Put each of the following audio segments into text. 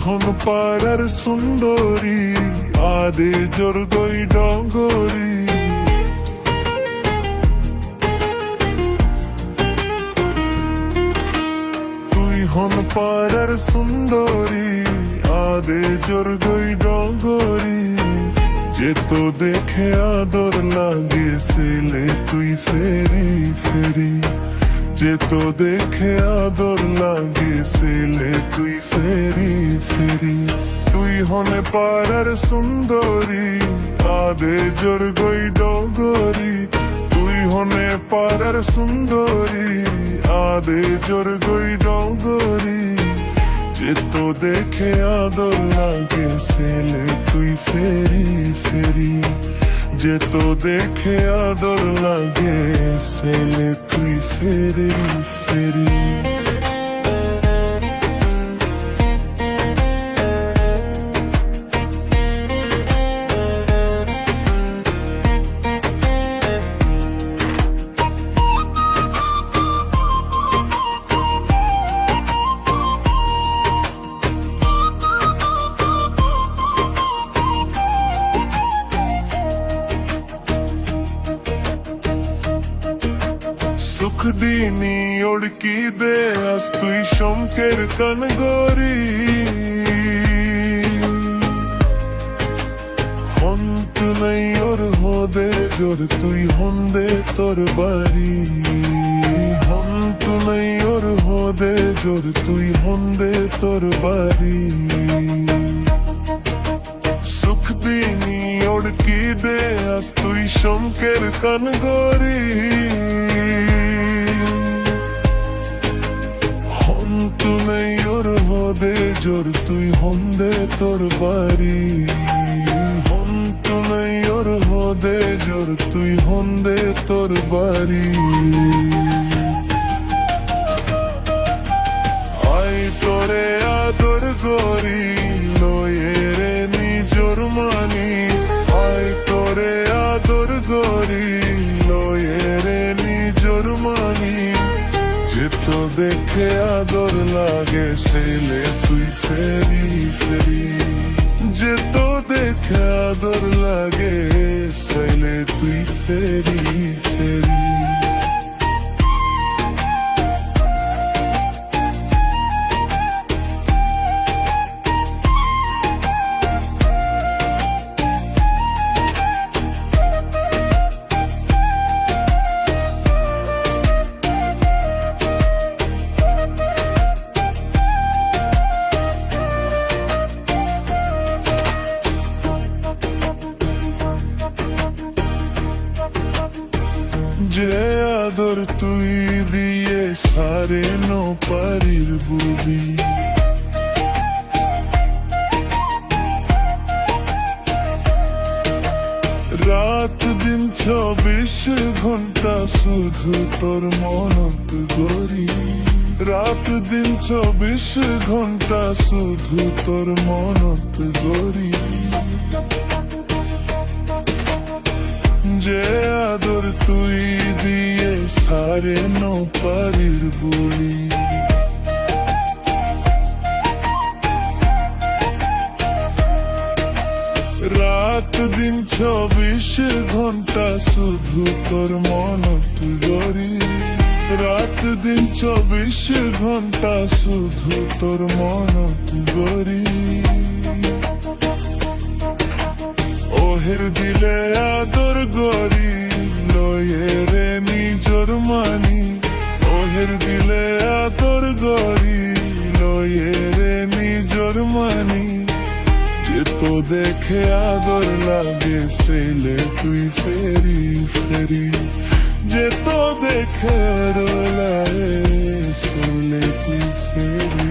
হন পাড়ার সুন্দরী, আদে জোর গই ডগরি। তুই হন পাড়ার সুন্দরী, আদে জোর গই ডগরি। যে তো দেখে আদর লাগে ছেলে তুই ফেরি ফেরি। যে তো দেখে আদর লাগে ছেলে তুই ফেরি ফেরি। তুই হনে পাড়ার সুন্দরী, আদে জোর গই ডগরি। তুই হনে পাড়ার সুন্দরী, আদে জোর গই ডগরি। যে তো দেখে আদর লাগে ছেলে তুই ফেরি ফেরি। যে তো দেখে আদর লাগে ছেলে তুই ফেরি ফেরি। সুখ দিনি ওড়কি দে আজ তুই শঙ্কের কানগরি। হন্ত নাই ওর হোদে জোর তুই হন্দে তোর বাড়ি। হন্ত নাই ওর হোদে জোর তুই হন্দে তোর বাড়ি। সুখ দিনি ওড়কি দে আজ তুই শঙ্কের কানগরি। তুই ওর হোদে জোর তুই হন্দে তোর বাড়ি। হন্তু নাই ওর হোদে জোর তুই হন্দে তোর বাড়ি। আই তোরে আদর গরি লয়ে রে নিজর মানি। আই তোরে আদর গরি লয়ে রে নিজর মানি। যে তো দেখে আদর লাগে ছেলে তুই ফেরি ফেরি। যে তো দেখে আদর লাগে ছেলে তুই ফেরি ফেরি। যে আদর তুই দিয়ে সারে নো পারির বুবি। রাত দিন 24 ঘন্টা শুধু তোর মনত গরি। রাত দিন 24 ঘন্টা শুধু তোর মনত গরি। যে আদর তুই দিয়ে সারে নো পারির বুড়ি। রাত দিন 24 ঘন্টা শুধু তোর মনত গরি। রাত দিন 24 ঘন্টা শুধু তোর মনত গরি। ওহের দিলে আদর গরি লয়ে রে নিজর মানি। ওহের দিলে আদর গরি লয়ে রে নিজর মানি। যে তো দেখে আদর লাগে ছেলে তুই ফেরি ফেরি। যে তো দেখে আদর লাগে ছেলে তুই ফেরি।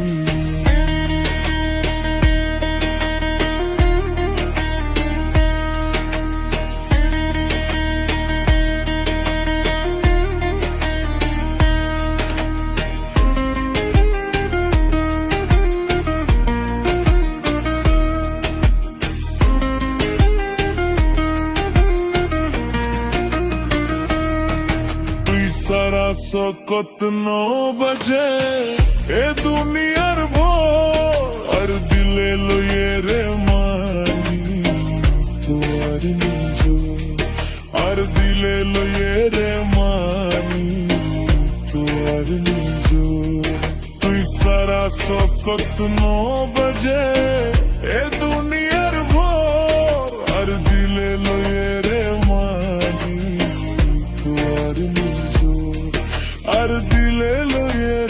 सारा सकत 9 बजे ए दुनियार भोर दिल দিলে লয়ে রে মানি তোর নিজ আর দিলে লয়ে রে মানি তোর নিজ তুই সারা শকত নো বাজে এ দুনিয়ার ভোর আর দিলে লয়ে রে মানি তোর নিজ আর দিলে লয়ে